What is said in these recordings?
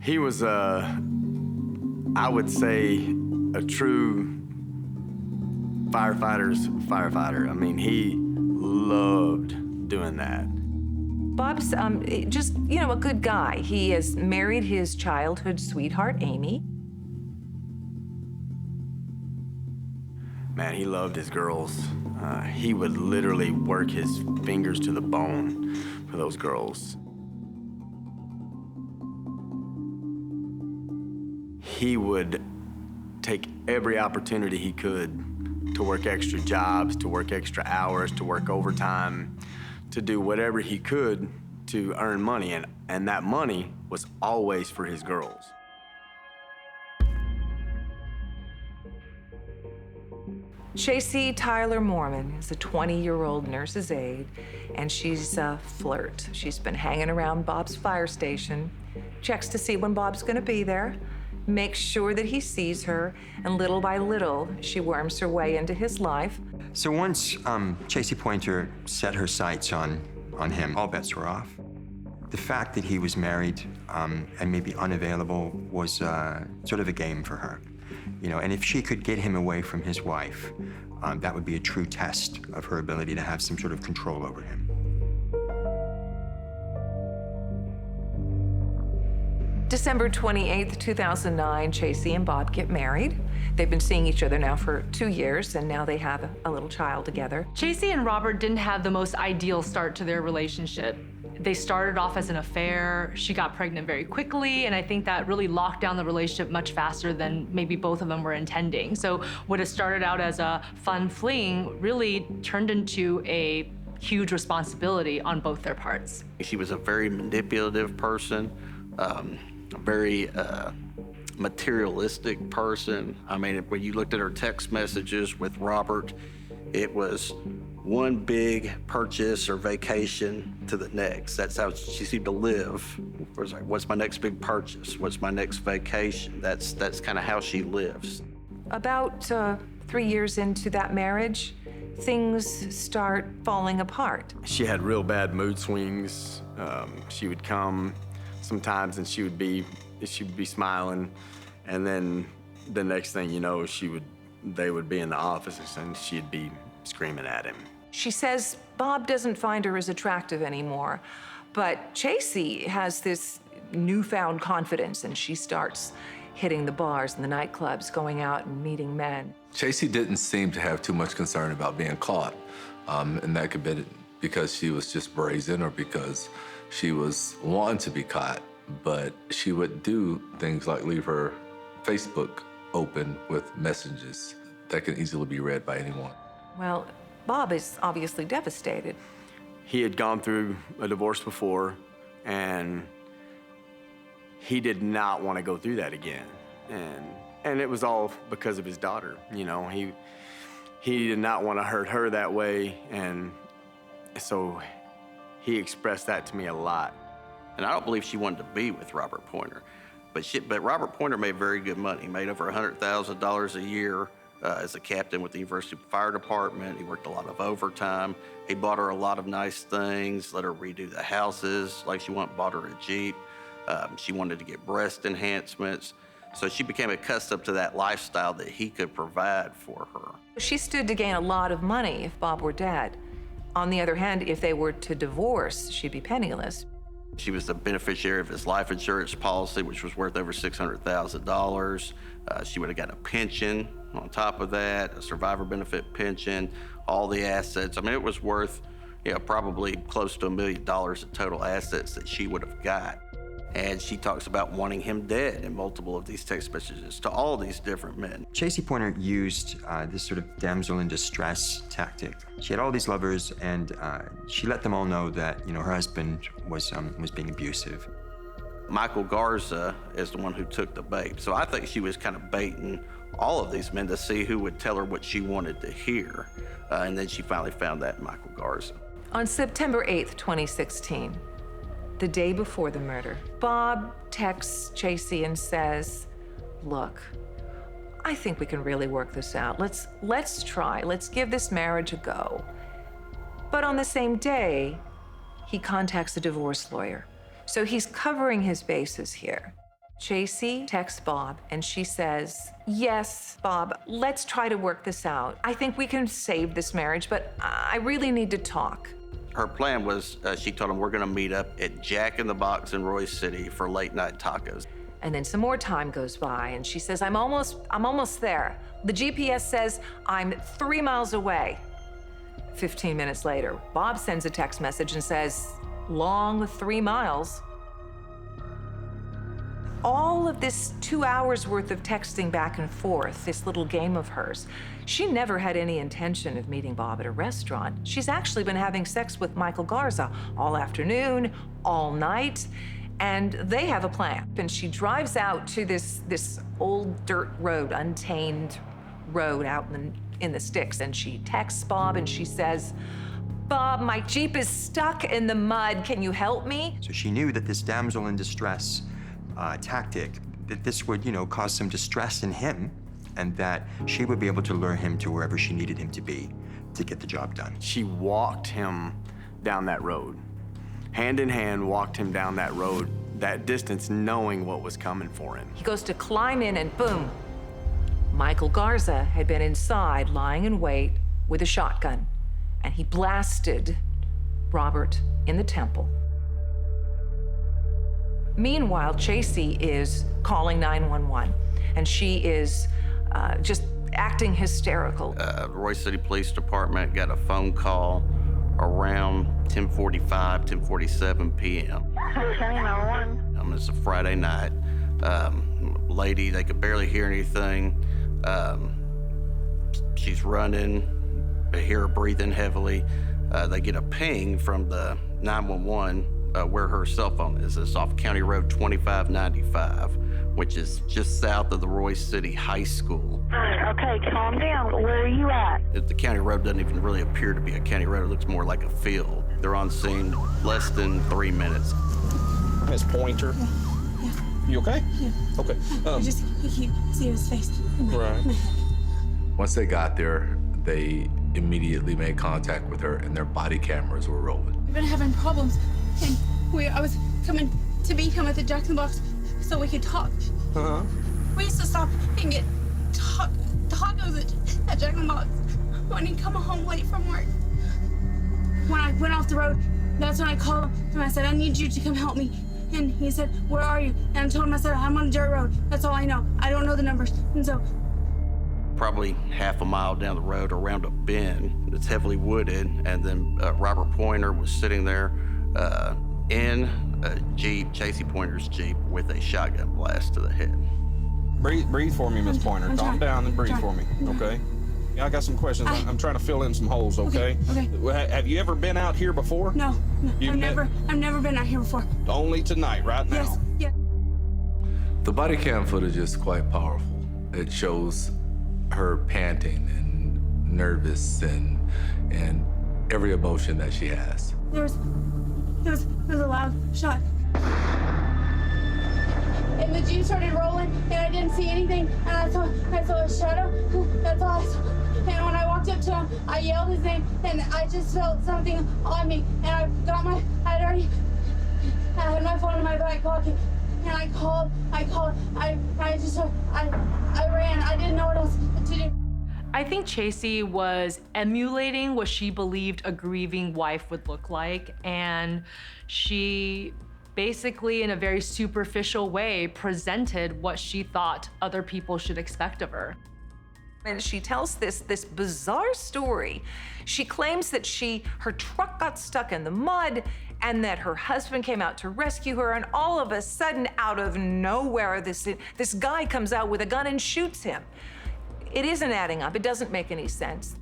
He was, I would say, a true firefighter's firefighter. I mean, he loved doing that. Bob's just, a good guy. He has married his childhood sweetheart, Amy. Man, he loved his girls. He would literally work his fingers to the bone for those girls. He would take every opportunity he could to work extra jobs, to work extra hours, to work overtime, to do whatever he could to earn money, and that money was always for his girls. Chacey Tyler Mormon is a 20-year-old nurse's aide, and she's a flirt. She's been hanging around Bob's fire station, checks to see when Bob's gonna be there, makes sure that he sees her, and little by little, she worms her way into his life. So once Chacey Poynter set her sights on him, all bets were off. The fact that he was married and maybe unavailable was sort of a game for her. And if she could get him away from his wife, that would be a true test of her ability to have some sort of control over him. December 28th, 2009, Chacey and Bob get married. They've been seeing each other now for 2 years, and now they have a little child together. Chacey and Robert didn't have the most ideal start to their relationship. They started off as an affair. She got pregnant very quickly, and I think that really locked down the relationship much faster than maybe both of them were intending. So what had started out as a fun fling really turned into a huge responsibility on both their parts. She was a very manipulative person, a very materialistic person. I mean, when you looked at her text messages with Robert, it was one big purchase or vacation to the next. That's how she seemed to live. It was like, what's my next big purchase? What's my next vacation? That's kind of how she lives. About 3 years into that marriage, things start falling apart. She had real bad mood swings. She would come sometimes and she would be smiling, and then the next thing you know, they would be in the office and she'd be screaming at him. She says Bob doesn't find her as attractive anymore, but Chacey has this newfound confidence, and she starts hitting the bars and the nightclubs, going out and meeting men. Chacey didn't seem to have too much concern about being caught, and that could be because she was just brazen or because she was wanting to be caught, but she would do things like leave her Facebook open with messages that can easily be read by anyone. Well, Bob is obviously devastated. He had gone through a divorce before, and he did not want to go through that again. And it was all because of his daughter. He did not want to hurt her that way, and so he expressed that to me a lot. And I don't believe she wanted to be with Robert Poynter, but Robert Poynter made very good money. He made over $100,000 a year as a captain with the University Fire Department. He worked a lot of overtime. He bought her a lot of nice things, let her redo the houses, like she bought her a Jeep. She wanted to get breast enhancements. So she became accustomed to that lifestyle that he could provide for her. She stood to gain a lot of money if Bob were dead. On the other hand, if they were to divorce, she'd be penniless. She was the beneficiary of his life insurance policy, which was worth over $600,000. She would have got a pension on top of that, a survivor benefit pension, all the assets. I mean, it was worth, probably close to $1 million in total assets that she would have got. And she talks about wanting him dead in multiple of these text messages to all these different men. Chacey Poynter used this sort of damsel in distress tactic. She had all these lovers, and she let them all know that her husband was being abusive. Michael Garza is the one who took the bait. So I think she was kind of baiting all of these men to see who would tell her what she wanted to hear. And then she finally found that in Michael Garza. On September 8th, 2016, the day before the murder, Bob texts Chacey and says, "Look, I think we can really work this out. Let's try. Let's give this marriage a go." But on the same day, he contacts a divorce lawyer. So he's covering his bases here. Chacey texts Bob and she says, yes, Bob, let's try to work this out. I think we can save this marriage, but I really need to talk. Her plan was, she told him, we're gonna meet up at Jack in the Box in Royce City for late night tacos. And then some more time goes by and she says, I'm almost there. The GPS says I'm 3 miles away. 15 minutes later, Bob sends a text message and says, long 3 miles. All of this 2 hours worth of texting back and forth, this little game of hers, she never had any intention of meeting Bob at a restaurant. She's actually been having sex with Michael Garza all afternoon, all night, and they have a plan. And she drives out to this old dirt road, untamed road out in the sticks, and she texts Bob and she says, Bob, my Jeep is stuck in the mud. Can you help me? So she knew that this damsel in distress tactic, that this would, cause some distress in him, and that she would be able to lure him to wherever she needed him to be to get the job done. She walked him down that road. Hand in hand, walked him down that road, that distance, knowing what was coming for him. He goes to climb in and boom, Michael Garza had been inside lying in wait with a shotgun, and he blasted Robert in the temple. Meanwhile, Chacey is calling 911, and she is just acting hysterical. Royce City Police Department got a phone call around 10:45, 10:47 p.m. It's a Friday night. Lady, they could barely hear anything. She's running. They hear her breathing heavily. They get a ping from the 911 where her cell phone is. It's off County Road 2595, which is just south of the Royce City High School. Okay, calm down. Where are you at? The county road doesn't even really appear to be a county road. It looks more like a field. They're on scene less than 3 minutes. Miss Poynter. Yeah. You okay? Yeah. Okay. I just keep see his face. Right. Once they got there, they immediately made contact with her and their body cameras were rolling. We've been having problems, and I was coming to meet him at the Jackson Box so we could talk. Uh-huh. We used to stop and get tacos at Jackson Box when he'd come home late from work. When I went off the road, that's when I called him and I said, I need you to come help me. And he said, where are you? And I told him, I said, I'm on a dirt road. That's all I know. I don't know the numbers. And so Probably half a mile down the road around a bend that's heavily wooded, and then Robert Poynter was sitting there in a Jeep, Chacey Poynter's Jeep, with a shotgun blast to the head. Breathe for me, Miss Poynter. I'm Calm trying. down and breathe I'm for me, trying. okay? Yeah, I got some questions. I'm trying to fill in some holes, okay? Okay. Have you ever been out here before? No, You've I've never been out here before. Only tonight, right now? Yes, yeah. The body cam footage is quite powerful. It shows her panting and nervous and every emotion that she has. There was a loud shot. And the Jeep started rolling, and I didn't see anything, and I saw a shadow. That's all I saw. And when I walked up to him, I yelled his name, and I just felt something on me. And I had my phone in my back pocket, and I ran. I didn't know what else to do. I think Chacey was emulating what she believed a grieving wife would look like, and she basically, in a very superficial way, presented what she thought other people should expect of her. And she tells this bizarre story. She claims that her truck got stuck in the mud and that her husband came out to rescue her, and all of a sudden, out of nowhere, this guy comes out with a gun and shoots him. It isn't adding up. It doesn't make any sense.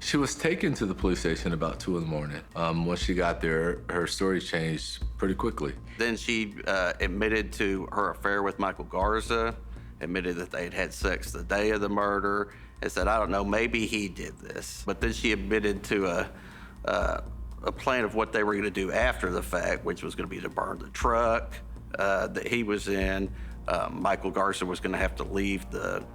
She was taken to the police station about 2 in the morning. Once she got there, her story changed pretty quickly. Then she admitted to her affair with Michael Garza, admitted that they had had sex the day of the murder, and said, I don't know, maybe he did this. But then she admitted to a plan of what they were gonna do after the fact, which was gonna be to burn the truck that he was in. Michael Garza was gonna have to leave the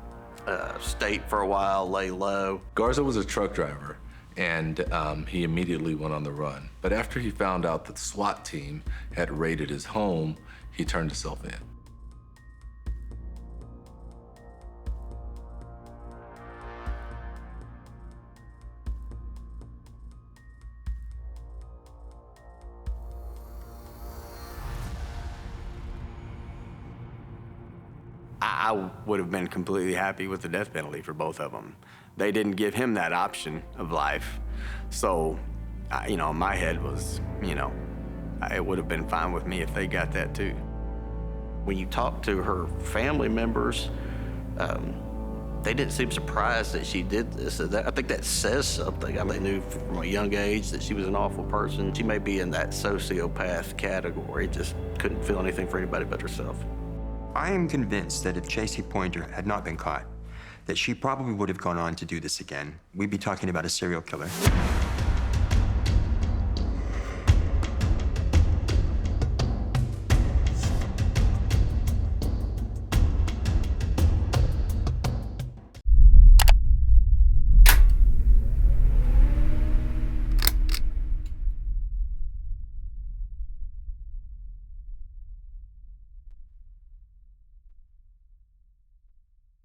state for a while, lay low. Garza was a truck driver, and he immediately went on the run. But after he found out that the SWAT team had raided his home, he turned himself in. I would have been completely happy with the death penalty for both of them. They didn't give him that option of life. So, you know, my head was, you know, it would have been fine with me if they got that too. When you talk to her family members, they didn't seem surprised that she did this. I think that says something. They knew from a young age that she was an awful person. She may be in that sociopath category, just couldn't feel anything for anybody but herself. I am convinced that if Chacey Poynter had not been caught, that she probably would have gone on to do this again. We'd be talking about a serial killer.